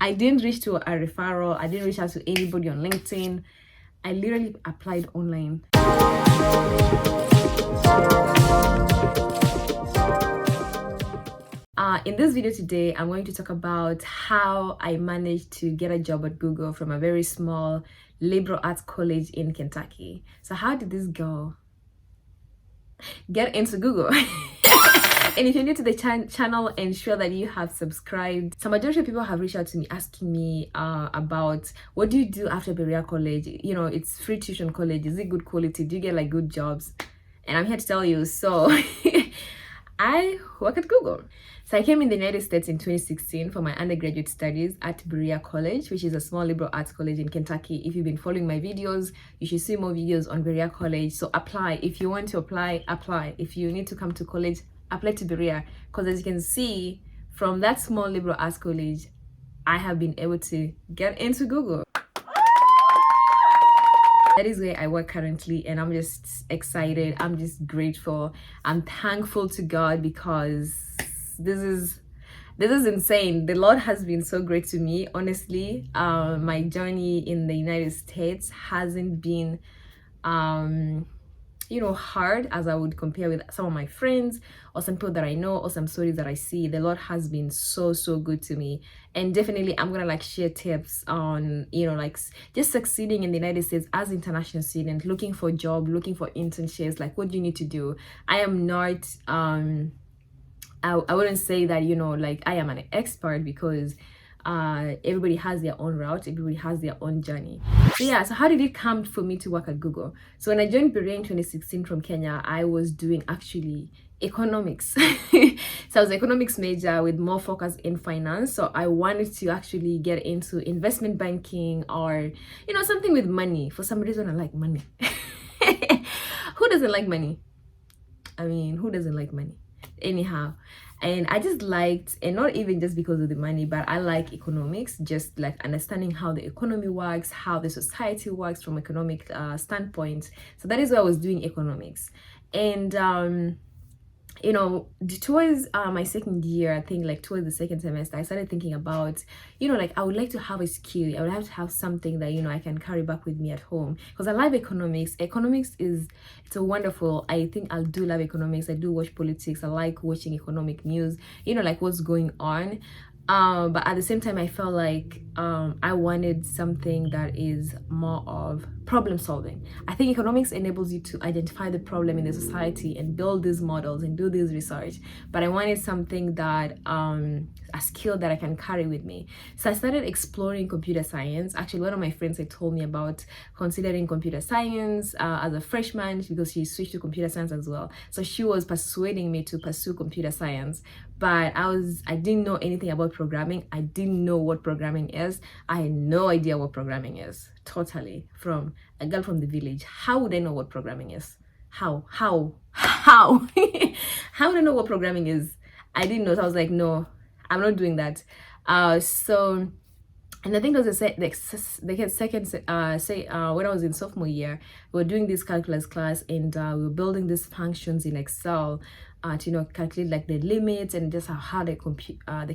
I didn't reach to a referral. I didn't reach out to anybody on LinkedIn. I literally applied online. In this video today, I'm going to talk about how I managed to get a job at Google from a very small liberal arts college in Kentucky. So how did this go? Get into Google. And if you're new to the channel, ensure that you have subscribed. Some majority of people have reached out to me asking me about what do you do after Berea College? You know, it's free tuition college. Is it good quality? Do you get like good jobs? And I'm here to tell you. So I work at Google. So I came in the United States in 2016 for my undergraduate studies at Berea College, which is a small liberal arts college in Kentucky. If you've been following my videos, you should see more videos on Berea College. So apply. If you want to apply, apply. If you need to come to college, apply to Berea. Because as you can see, from that small liberal arts college, I have been able to get into Google. That is where I work currently, and I'm just excited. I'm just grateful. I'm thankful to God because this is insane. The Lord has been so great to me. Honestly, my journey in the United States hasn't been hard as I would compare with some of my friends or some people that I know or some stories that I see. The Lord has been so good to me, and definitely I'm gonna like share tips on just succeeding in the United States as international student, looking for a job, looking for internships, like what do you need to do. I am not I wouldn't say that I am an expert, because everybody has their own route, everybody has their own journey. So yeah, so how did it come for me to work at Google? So when I joined Berea in 2016 from Kenya, I was doing actually economics. So I was an economics major with more focus in finance. So I wanted to actually get into investment banking or something with money. For some reason I like money. Who doesn't like money? I mean, who doesn't like money? Anyhow, and I just liked, and not even just because of the money, but I like economics, just like understanding how the economy works, how the society works from economic standpoint. So that is why I was doing economics. And towards my second year, I think like towards the second semester, I started thinking about I would like to have a skill. I would have to have something that I can carry back with me at home, because I love economics. It's a wonderful, I think I'll do love economics. I do watch politics. I like watching economic news, like what's going on. But at the same time, I felt like I wanted something that is more of problem solving. I think economics enables you to identify the problem in the society and build these models and do this research. But I wanted something that a skill that I can carry with me. So I started exploring computer science. Actually, one of my friends had told me about considering computer science as a freshman, because she switched to computer science as well. So she was persuading me to pursue computer science. But I didn't know anything about programming. I didn't know what programming is. I had no idea what programming is. Totally. From a girl from the village, how would I know what programming is? How how would I know what programming is? I didn't know. So I was like, no, I'm not doing that. And I think it was the second when I was in sophomore year, we were doing this calculus class, and we were building these functions in Excel to calculate like the limits, and just how the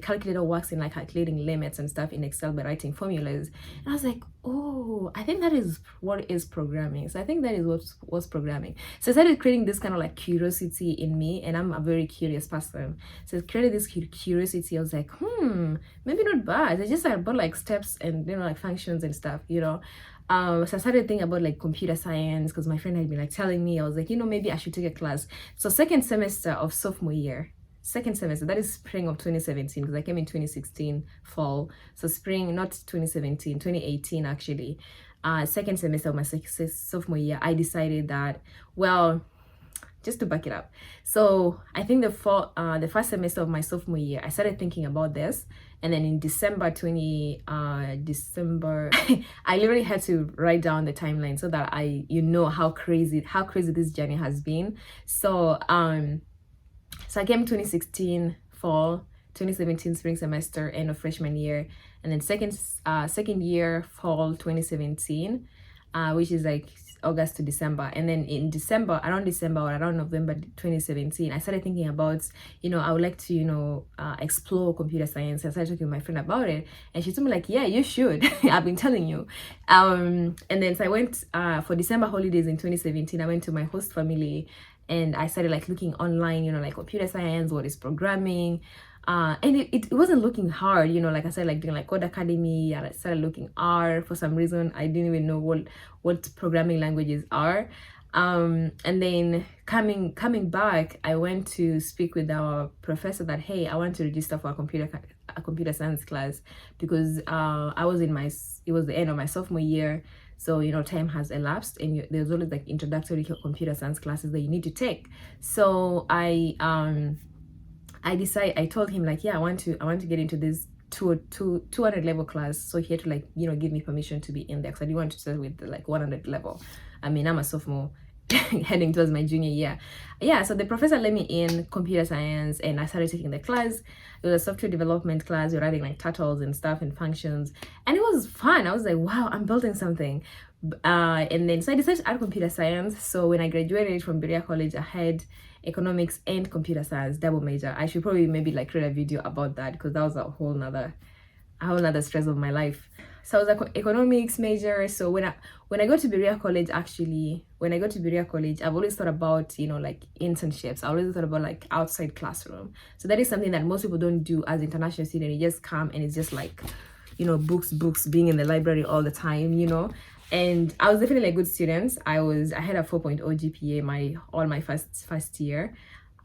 calculator works in like calculating limits and stuff in Excel by writing formulas. And I was like, oh, I think that is what is programming. So I think that is what's programming. So I started creating this kind of like curiosity in me, and I'm a very curious person. So I created this curiosity. I was like, maybe not bad. I just about like steps and like functions and stuff, So I started thinking about like computer science, because my friend had been like telling me. I was like, maybe I should take a class. So second semester of sophomore year, that is spring of 2017, because I came in 2016 fall. So spring, not 2017, 2018 actually. Second semester of my sophomore year, I decided that, well, just to back it up. So I think the first semester of my sophomore year, I started thinking about this. And then in December, I literally had to write down the timeline so that how crazy this journey has been. So so I came 2016 fall, 2017 spring semester, end of freshman year, and then second year fall 2017, which is like August to December. And then in December, around December or around November 2017, I started thinking about, I would like to, explore computer science. I started talking to my friend about it, and she told me like, yeah, you should. I've been telling you. And then so I went for December holidays in 2017. I went to my host family, and I started like looking online, like computer science, what is programming. And it wasn't looking hard, like I said, like doing like Code Academy. I started looking R. For some reason, I didn't even know what programming languages are. And then coming back, I went to speak with our professor that, hey, I want to register for a computer science class, because it was the end of my sophomore year. So, time has elapsed, and there's always like introductory computer science classes that you need to take. So I told him like, yeah, I want to get into this 200 level class. So he had to like, give me permission to be in there, because I didn't want to start with the like 100 level. I mean, I'm a sophomore heading towards my junior year. Yeah, so the professor let me in computer science, and I started taking the class. It was a software development class. We were writing like turtles and stuff and functions, and it was fun. I was like, wow, I'm building something. And then so I decided to add computer science. So when I graduated from Berea College, I had economics and computer science double major. I should probably maybe like create a video about that, because that was a whole nother stress of my life. So I was an economics major. So when I go to Berea College, I've always thought about, like internships. I always thought about like outside classroom. So that is something that most people don't do as international students. You just come and it's just like, books, being in the library all the time, And I was definitely a good student. I had a 4.0 GPA all my first year.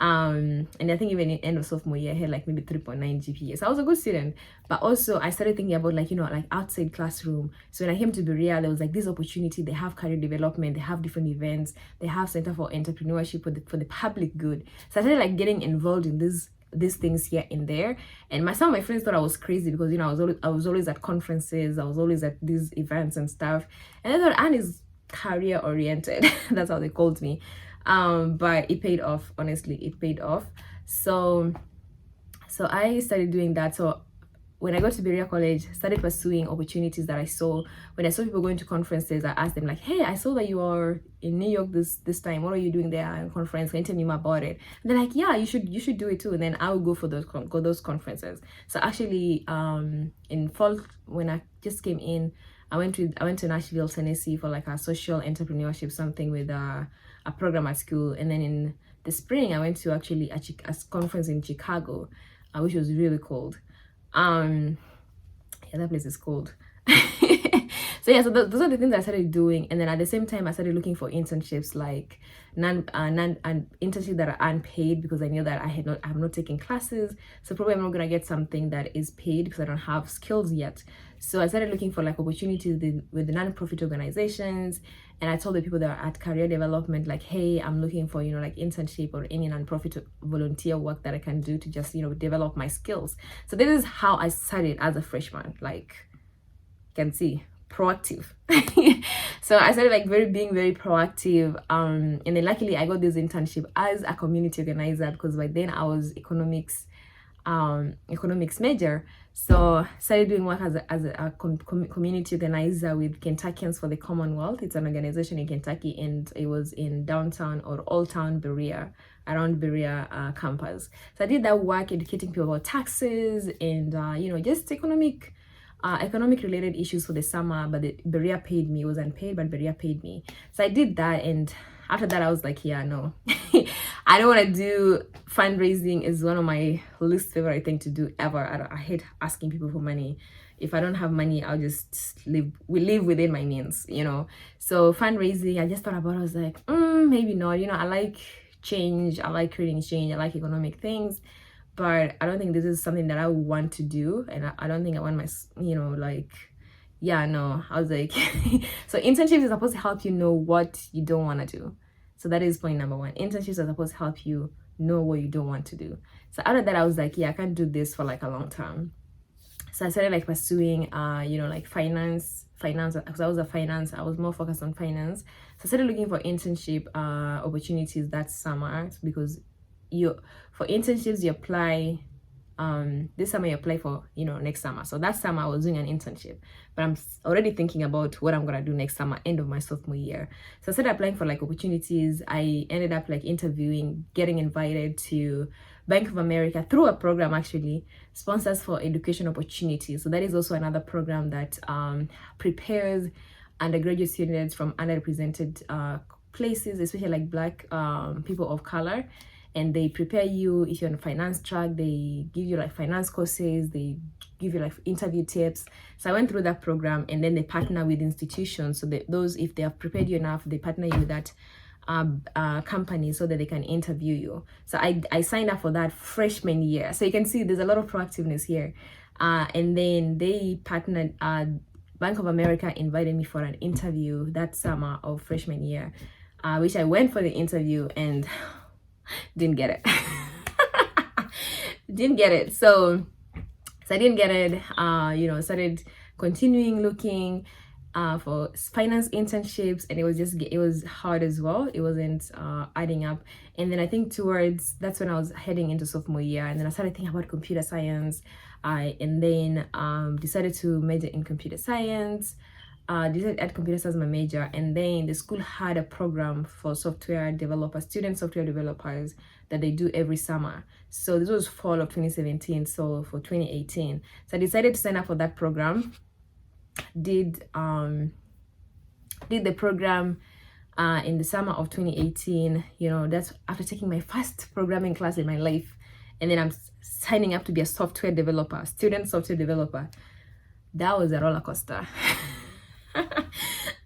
And I think even in end of sophomore year, I had like maybe 3.9 GPA. So I was a good student. But also I started thinking about like, like outside classroom. So when I came to Berea, there was like this opportunity. They have career development, they have different events, they have Center for Entrepreneurship for the public good. So I started like getting involved in these things here and there. And some of my friends thought I was crazy, because I was always at conferences, I was always at these events and stuff. And I thought Anne is career oriented. That's how they called me. But it paid off. Honestly, it paid off. So I started doing that. So when I got to Berea College, started pursuing opportunities that I saw. When I saw people going to conferences, I asked them like, hey, I saw that you are in New York this time. What are you doing there in conference? Can you tell me more about it? And they're like, yeah, you should do it too. And then I will go for those conferences. So actually, in fall, when I just came in, I went to Nashville, Tennessee for like a social entrepreneurship, something with a program at school. And then in the spring, I went to actually a conference in Chicago, which was really cold. Yeah, that place is cold. So yeah, so those are the things I started doing. And then at the same time, I started looking for internships, like internships that are unpaid, because I knew that I'm not taking classes, so probably I'm not gonna get something that is paid because I don't have skills yet. So I started looking for like opportunities with the non-profit organizations, and I told the people that are at career development like, hey, I'm looking for like internship or any non-profit volunteer work that I can do to just develop my skills. So this is how I started as a freshman, like you can see, proactive. So I started like being very proactive, and then luckily I got this internship as a community organizer, because by then I was economics major. So started doing work as a community organizer with Kentuckians for the Commonwealth. It's an organization in Kentucky, and it was in downtown or Old Town Berea, around Berea campus. So I did that work, educating people about taxes and just economic related issues for the summer. But Berea paid me. It was unpaid, but Berea paid me. So I did that, and after that I was like, yeah, no. I don't want to do fundraising. Is one of my least favorite thing to do ever. I hate asking people for money. If I don't have money, I'll just live within my means, So fundraising, I just thought about it. I was like, maybe not. I like change. I like creating change. I like economic things. But I don't think this is something that I would want to do. And I don't think I want my, yeah, no. I was like, so internships is supposed to help you know what you don't want to do. So that is point number one. Internships are supposed to help you know what you don't want to do. So out of that, I was like, yeah, I can't do this for like a long time. So I started like pursuing, like finance, because I was more focused on finance. So I started looking for internship opportunities that summer, because for internships, you apply this summer you apply for, next summer. So that summer I was doing an internship, but I'm already thinking about what I'm gonna do next summer, end of my sophomore year. So I started applying for like opportunities. I ended up like interviewing, getting invited to Bank of America through a program, actually sponsors for education opportunities. So that is also another program that prepares undergraduate students from underrepresented places, especially like Black people of color. And they prepare you if you're on a finance track. They give you like finance courses, they give you like interview tips. So I went through that program, and then they partner with institutions. So those, if they have prepared you enough, they partner you with that company so that they can interview you. So I signed up for that freshman year. So you can see there's a lot of proactiveness here. And then they partnered, Bank of America invited me for an interview that summer of freshman year, which I went for the interview and didn't get it. Didn't get it. So I didn't get it. Started continuing looking for finance internships, and it was hard as well. It wasn't adding up. And then I think that's when I was heading into sophomore year, and then I started thinking about computer science. And then decided to major in computer science. Decided to add computer science as my major, and then the school had a program for student software developers that they do every summer. So this was fall of 2017, so for 2018. So I decided to sign up for that program. Did the program in the summer of 2018. That's after taking my first programming class in my life. And then I'm signing up to be a student software developer. That was a roller coaster.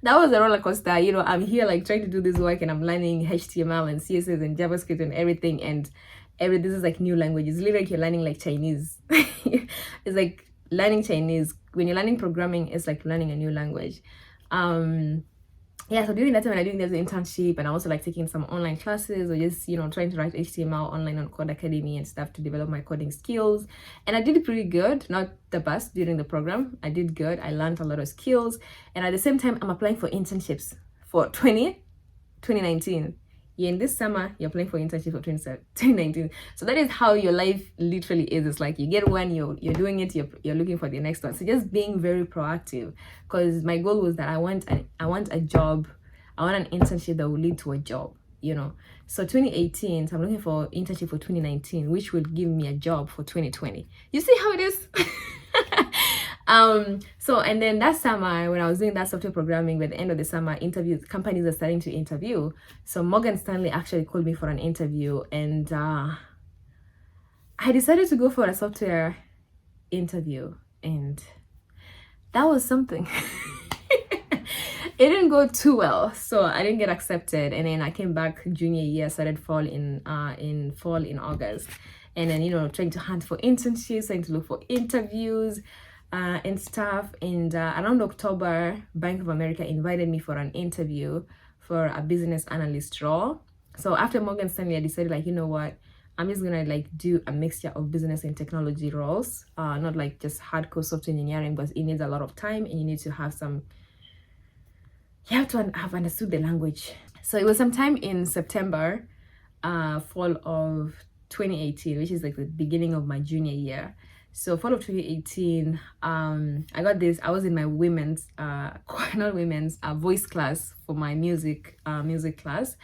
That was a roller coaster. I'm here like trying to do this work, and I'm learning HTML and CSS and JavaScript and everything. And this is like new languages. Literally like you're learning like Chinese. It's like learning Chinese. When you're learning programming, it's like learning a new language. So during that time when I'm doing this internship, and I also like taking some online classes, or just trying to write HTML online on Code Academy and stuff to develop my coding skills. And I did pretty good, not the best during the program. I did good. I learned a lot of skills, and at the same time I'm applying for internships for 2019. In this summer you're applying for internship for 2019. So that is how your life literally is. It's like you get one, you're doing it, you're looking for the next one. So just being very proactive, because my goal was that I want a job, I want an internship that will lead to a job. So 2018, so I'm looking for internship for 2019, which will give me a job for 2020. You see how it is? And then that summer when I was doing that software programming, by the end of the summer, companies are starting to interview. So Morgan Stanley actually called me for an interview, and I decided to go for a software interview, and that was something. It didn't go too well, so I didn't get accepted. And then I came back junior year, started fall in August, and then trying to hunt for internships, trying to look for interviews and stuff. And around October, Bank of America invited me for an interview for a business analyst role. So after Morgan Stanley, I decided like, you know what, I'm just gonna like do a mixture of business and technology roles, not like just hardcore software engineering, because it needs a lot of time, and you need to have have understood the language. So it was sometime in September, fall of 2018, which is like the beginning of my junior year. So fall of 2018, I got this. I was in my women's, voice class for my music class,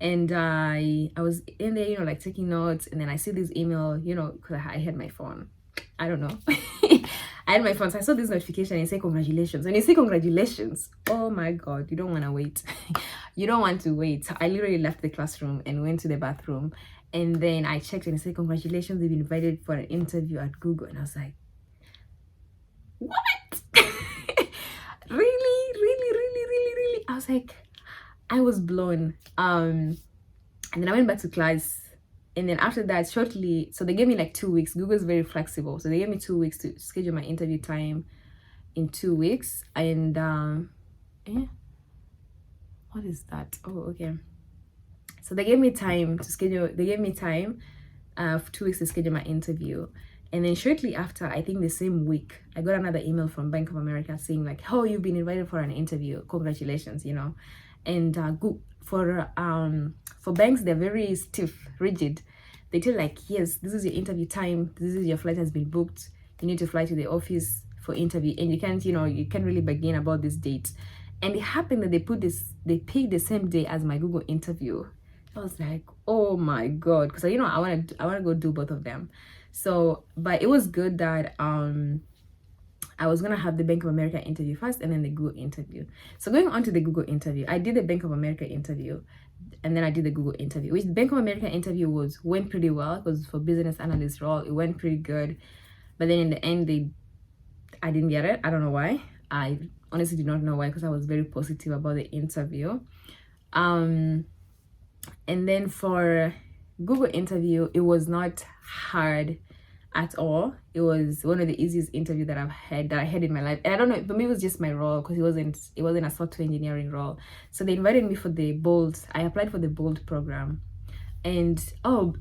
and I was in there, like taking notes, and then I see this email, because I had my phone. I don't know. I had my phone, so I saw this notification and it said congratulations. And you say congratulations, oh my god, you don't want to wait. You don't want to wait. So I literally left the classroom and went to the bathroom. And then I checked and it said, congratulations, they've been invited for an interview at Google. And I was like, what? Really? I was like, I was blown. And then I went back to class. And then after that, shortly, so they gave me like 2 weeks. Google's very flexible. So they gave me 2 weeks to schedule my interview time in 2 weeks. And, what is that? Oh, okay. So they gave me time to schedule, for 2 weeks to schedule my interview. And then shortly after, I think the same week, I got another email from Bank of America saying like, oh, you've been invited for an interview. Congratulations, And for banks, they're very stiff, rigid. they tell like, yes, this is your interview time, this is your flight has been booked, you need to fly to the office for interview, and you can't, you can't really bargain about this date. And it happened that they picked the same day as my Google interview. I was like, oh my god, because I want to go do both of them. So, but it was good that I was gonna have the Bank of America interview first and then the Google interview. So going on to the Google interview, I did the Bank of America interview and then I did the Google interview, which the Bank of America interview went pretty well. It was for business analyst role. It went pretty good. But then in the end, I didn't get it. I don't know why. I honestly did not know why, because I was very positive about the interview. And then for Google interview, it was not hard at all. It was one of the easiest interviews that I had in my life. And I don't know, for me it was just my role, because it wasn't a software engineering role. So they invited me for the Bold. I applied for the Bold program. And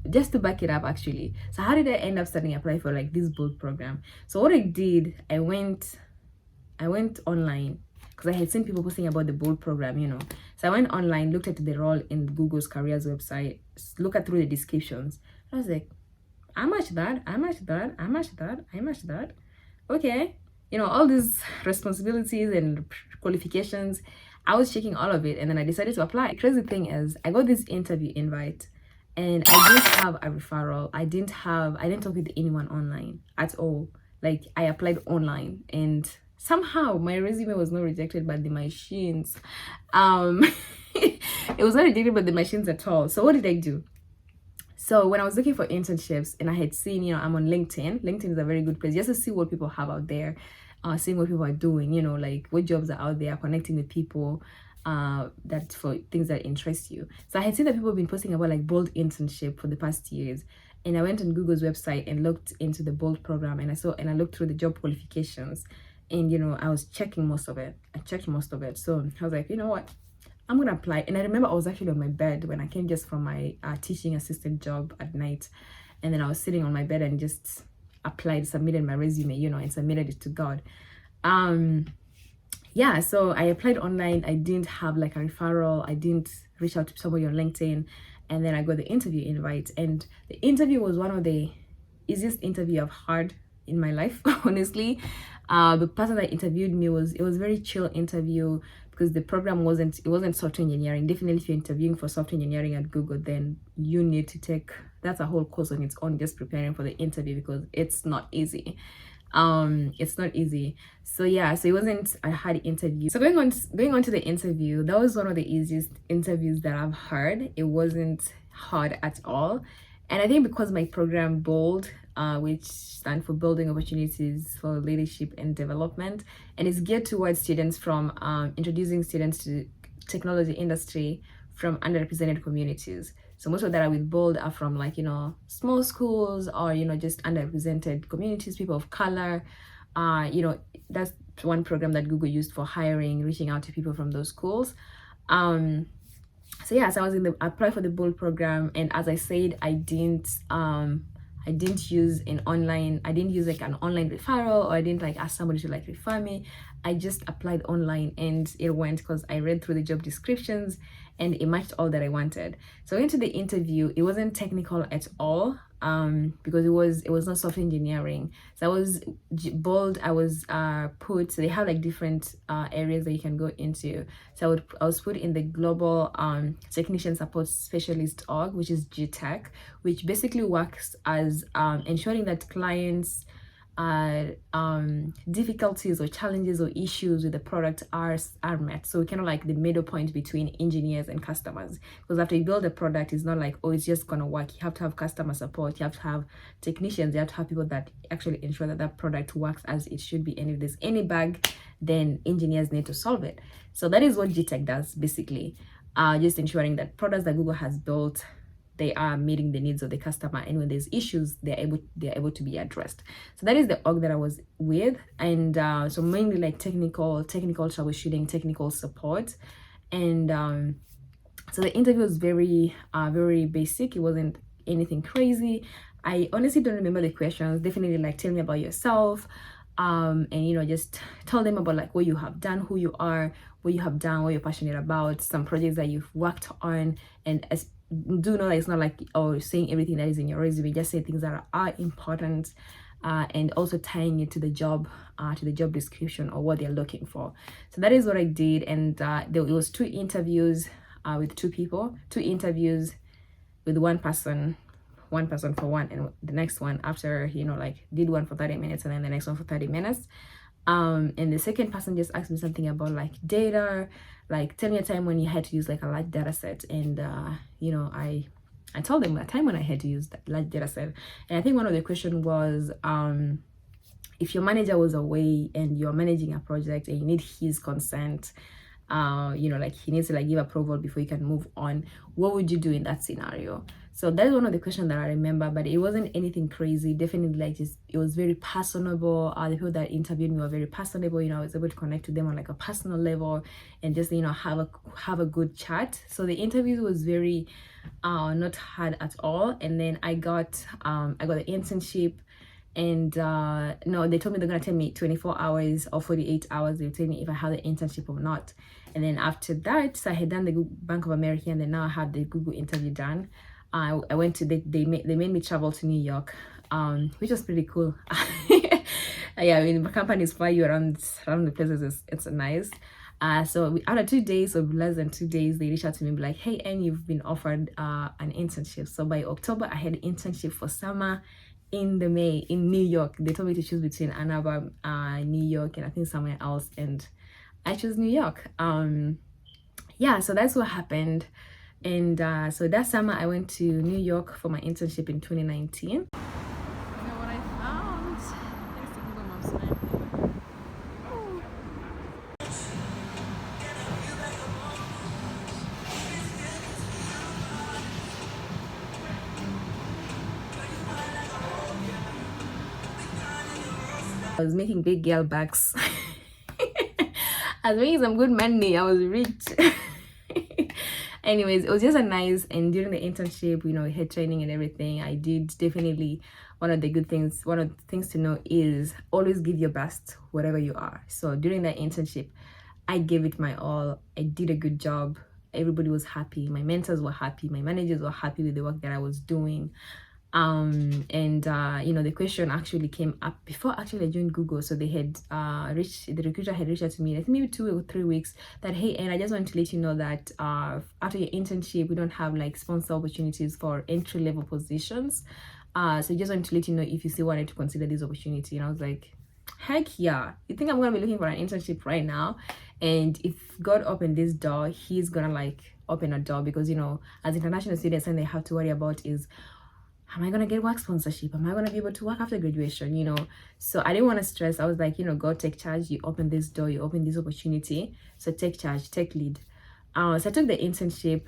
just to back it up actually, so how did I end up starting applying for like this Bold program? So what I did, I went online, because I had seen people posting about the Bold program, So I went online, looked at the role in Google's careers website, look at through the descriptions. I was like, I match that. Okay. All these responsibilities and qualifications, I was checking all of it, and then I decided to apply. The crazy thing is, I got this interview invite, and I didn't have a referral. I didn't talk with anyone online at all. Like, I applied online, and somehow my resume was not rejected by the machines. It was not rejected by the machines at all. So what did I do? So when I was looking for internships, and I had seen, I'm on LinkedIn. LinkedIn is a very good place just to see what people have out there, seeing what people are doing, like what jobs are out there, connecting with people, that for things that interest you. So I had seen that people have been posting about like Bold internship for the past years. And I went on Google's website and looked into the Bold program, and I looked through the job qualifications, and I was checking most of it. So I was like, you know what? I'm gonna apply. And I remember I was actually on my bed when I came just from my teaching assistant job at night, and then I was sitting on my bed and just applied, submitted my resume, and submitted it to God. Yeah, so I applied online. I didn't have like a referral. I didn't reach out to somebody on LinkedIn, and then I got the interview invite. And the interview was one of the easiest interview I've had in my life, honestly. The person that interviewed me it was a very chill interview, because the program wasn't software engineering. Definitely, if you're interviewing for software engineering at Google, then you need to that's a whole course on its own, just preparing for the interview, because it's not easy. It's not easy. So yeah, so it wasn't a hard interview. So going on to the interview, that was one of the easiest interviews that I've had. It wasn't hard at all. And I think because my program Bold, which stands for Building Opportunities for Leadership and Development, and it's geared towards students from introducing students to technology industry from underrepresented communities. So most of that are with Bold are from like, small schools, or, just underrepresented communities, people of color. That's one program that Google used for hiring, reaching out to people from those schools. So yeah, so I applied for the Bold program, and as I said, I didn't use like an online referral, or I didn't like ask somebody to like refer me. I just applied online, and it went, because I read through the job descriptions and it matched all that I wanted. So into the interview, it wasn't technical at all, because it was not software engineering. So I was Bold. I was put. So they have like different areas that you can go into. So I was put in the global technician support specialist org, which is GTech, which basically works as ensuring that clients difficulties or challenges or issues with the product are met. So kind of like the middle point between engineers and customers, because after you build a product, it's not like, oh, it's just gonna work. You have to have customer support, you have to have technicians, you have to have people that actually ensure that that product works as it should be. And if there's any bug, then engineers need to solve it. So that is what GTech does basically, just ensuring that products that Google has built, they are meeting the needs of the customer, and when there's issues, they're able to be addressed. So that is the org that I was with, and so mainly like technical troubleshooting, technical support, and so the interview was very basic. It wasn't anything crazy. I honestly don't remember the questions. Definitely like, tell me about yourself, and just tell them about like what you have done, who you are, what you have done, what you're passionate about, some projects that you've worked on, and do know that it's not like, oh, saying everything that is in your resume. Just say things that are important, and also tying it to the job description or what they're looking for. So that is what I did. And it was 2 interviews with 2 people, 2 interviews with one person for one, and the next one after, like, did one for 30 minutes and then the next one for 30 minutes. And the second person just asked me something about like data, like tell me a time when you had to use like a large data set. And I told them a time when I had to use that large data set. And I think one of the question was, if your manager was away and you're managing a project and you need his consent, like he needs to like give approval before you can move on, what would you do in that scenario? So that's one of the questions that I remember, but it wasn't anything crazy. Definitely, like, just, it was very personable. The people that interviewed me were very personable. I was able to connect to them on like a personal level and just, have a good chat. So the interview was very not hard at all. And then I got the internship. And no, they told me they're gonna tell me 24 hours or 48 hours. They'll tell me if I have the internship or not. And then after that, so I had done the Bank of America, and then now I have the Google interview done. I went to they made me travel to New York, which was pretty cool. Yeah, I mean, companies fly you around the places. It's nice. So after 2 days, or less than 2 days, they reached out to me and be like, hey, and you've been offered an internship. So by October, I had an internship for summer in New York. They told me to choose between Ann Arbor, New York, and I think somewhere else, and I chose New York. Yeah, so that's what happened. And so that summer I went to New York for my internship in 2019. You know what I found? There's the Google Maps map. I was making big girl bags. I was making some good money. I was rich. Anyways, it was just a nice, and during the internship, we had training and everything. I did definitely, one of the things to know is always give your best wherever you are. So during that internship, I gave it my all. I did a good job. Everybody was happy. My mentors were happy. My managers were happy with the work that I was doing. The question actually came up before actually I joined Google. So they had the recruiter had reached out to me, I think maybe 2 or 3 weeks, that, hey, and I just want to let you know that after your internship, we don't have like sponsor opportunities for entry-level positions. So just want to let you know if you still wanted to consider this opportunity. And I was like, heck yeah, you think I'm gonna be looking for an internship right now? And if God opened this door, he's gonna like open a door, because as international students, and they have to worry about is, am I gonna get work sponsorship? Am I gonna be able to work after graduation? So I didn't want to stress. I was like, God, take charge. You open this door, you open this opportunity, so take charge, take lead. So I took the internship,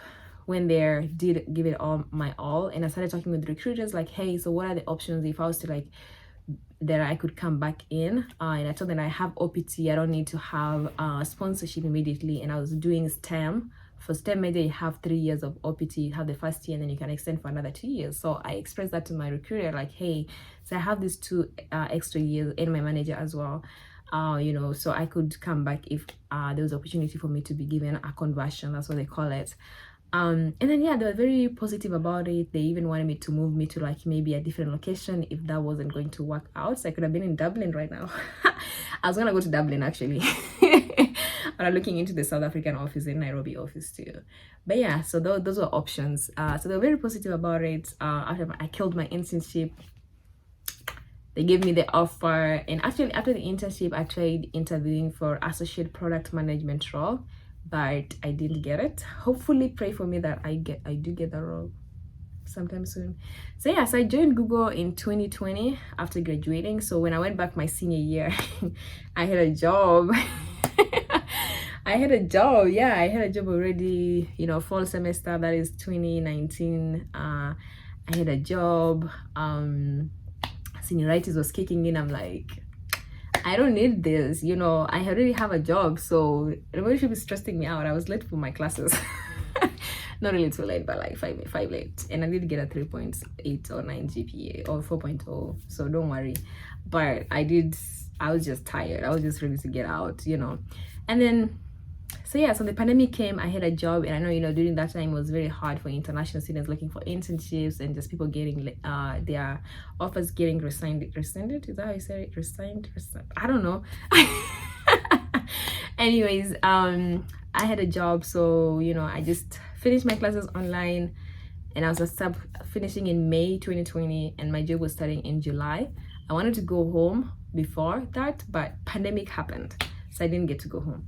went there, did give it all my all, and I started talking with recruiters like, hey, so what are the options if I was to like that I could come back in? And I told them I have OPT, I don't need to have sponsorship immediately, and I was doing STEM. For STEM major, you have 3 years of OPT. You have the first year, and then you can extend for another 2 years. So I expressed that to my recruiter, like, hey, so I have these 2 extra years, and my manager as well. So I could come back if there was opportunity for me to be given a conversion. That's what they call it. And then yeah, they were very positive about it. They even wanted me to move me to like maybe a different location if that wasn't going to work out. So I could have been in Dublin right now. I was gonna go to Dublin actually. But I'm looking into the South African office and Nairobi office too. But yeah, so those were options. So they were very positive about it. After I killed my internship, they gave me the offer. And actually after the internship, I tried interviewing for associate product management role, but I didn't get it. Hopefully pray for me that I do get that role sometime soon. So yeah, so I joined Google in 2020 after graduating. So when I went back my senior year, I had a job. I had a job already, fall semester, that is 2019. I had a job. Senioritis was kicking in. I'm like, I don't need this, I already have a job, so everybody should be stressing me out. I was late for my classes. Not really too late, but like five late, and I did get a 3.8 or 9 GPA or 4.0, so don't worry. But I was just tired. I was just ready to get out, and then So yeah, so the pandemic came, I had a job, and I know, during that time it was very hard for international students looking for internships, and just people getting their offers getting rescinded, is that how you say it? Resigned, I don't know. Anyways, I had a job, so I just finished my classes online, and I was finishing in May 2020, and my job was starting in July. I wanted to go home before that, but pandemic happened, so I didn't get to go home.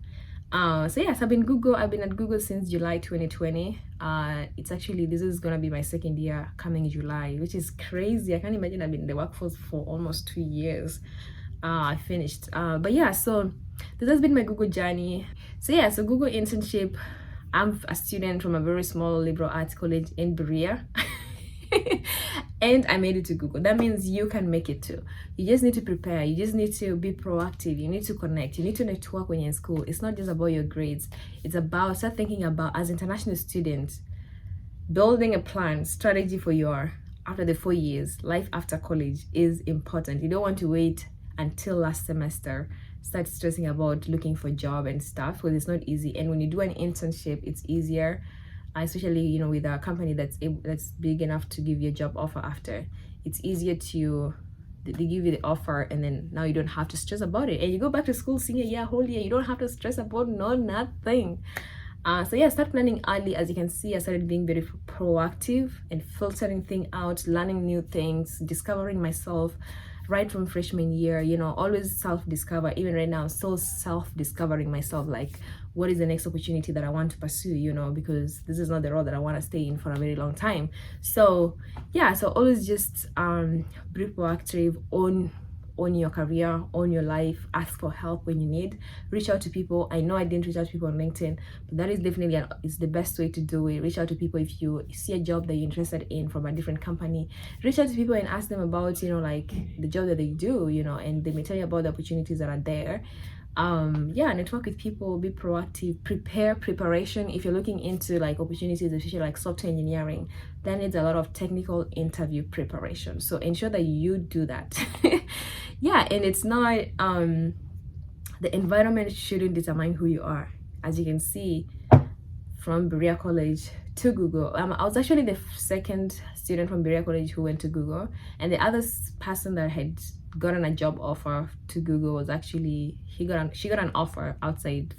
So yes, I've been at Google since July 2020. This is gonna be my second year coming July, which is crazy. I can't imagine I've been in the workforce for almost 2 years. I finished. But yeah, so this has been my Google journey. So yeah, so Google internship. I'm a student from a very small liberal arts college in Berea. And I made it to Google. That means you can make it too. You just need to prepare. You just need to be proactive. You need to connect. You need to network when you're in school. It's not just about your grades. It's about start thinking about, as international students, building a plan, strategy for your after the 4 years, life after college is important. You don't want to wait until last semester, start stressing about looking for a job and stuff, because it's not easy. And when you do an internship, it's easier, especially with a company that's big enough to give you a job offer after. It's easier to they give you the offer, and then now you don't have to stress about it, and you go back to school senior year, whole year, you don't have to stress about nothing. So yeah, start planning early. As you can see, I started being very proactive and filtering things out, learning new things, discovering myself right from freshman year. Always self-discover. Even right now, I'm still self-discovering myself, like what is the next opportunity that I want to pursue, because this is not the road that I want to stay in for a very long time. So yeah, so always just be proactive, on your career, on your life, ask for help when you need, reach out to people. I know I didn't reach out to people on LinkedIn, but that is definitely it's the best way to do it. Reach out to people. If you see a job that you're interested in from a different company, reach out to people and ask them about like the job that they do, and they may tell you about the opportunities that are there. Yeah, network with people, be proactive, preparation. If you're looking into like opportunities, especially like software engineering, that needs a lot of technical interview preparation, so ensure that you do that. Yeah, and it's not the environment shouldn't determine who you are. As you can see, from Berea College to Google, I was actually the second student from Berea College who went to Google, and the other person that had gotten a job offer to Google was actually she got an offer outside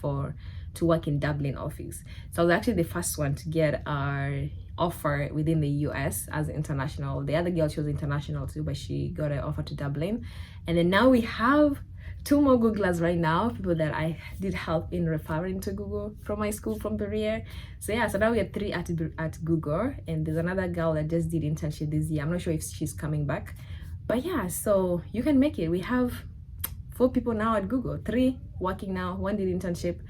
to work in Dublin office. So I was actually the first one to get our offer within the US as international. The other girl, she was international too, but she got an offer to Dublin. And then now we have 2 more Googlers right now, people that I did help in referring to Google from my school from Berea. So yeah, so now we have 3 at Google, and there's another girl that just did internship this year. I'm not sure if she's coming back, but yeah, so you can make it. We have 4 people now at Google, 3 working now, 1 did internship.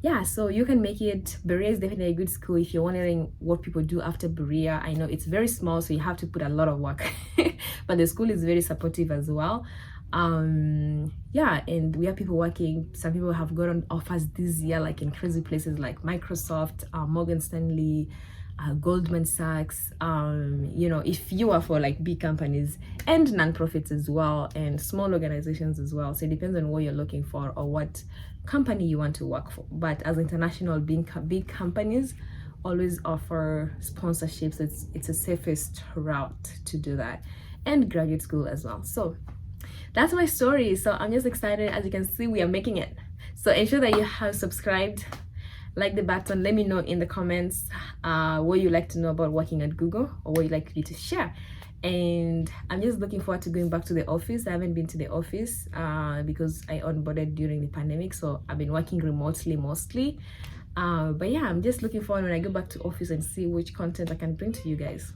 Yeah, so you can make it. Berea is definitely a good school if you're wondering what people do after Berea. I know it's very small, so you have to put a lot of work, but the school is very supportive as well. Yeah, and we have people working. Some people have gotten offers this year, like in crazy places like Microsoft, Morgan Stanley, Goldman Sachs. If you are for like big companies and non-profits as well, and small organizations as well. So it depends on what you're looking for or what company you want to work for. But as international, being big companies always offer sponsorships. It's the safest route to do that, and graduate school as well. So that's my story. So I'm just excited. As you can see, we are making it. So ensure that you have subscribed, like the button. Let me know in the comments what you like to know about working at Google, or what you like me to share. And I'm just looking forward to going back to the office. I haven't been to the office because I onboarded during the pandemic, so I've been working remotely mostly. But yeah, I'm just looking forward when I go back to office and see which content I can bring to you guys.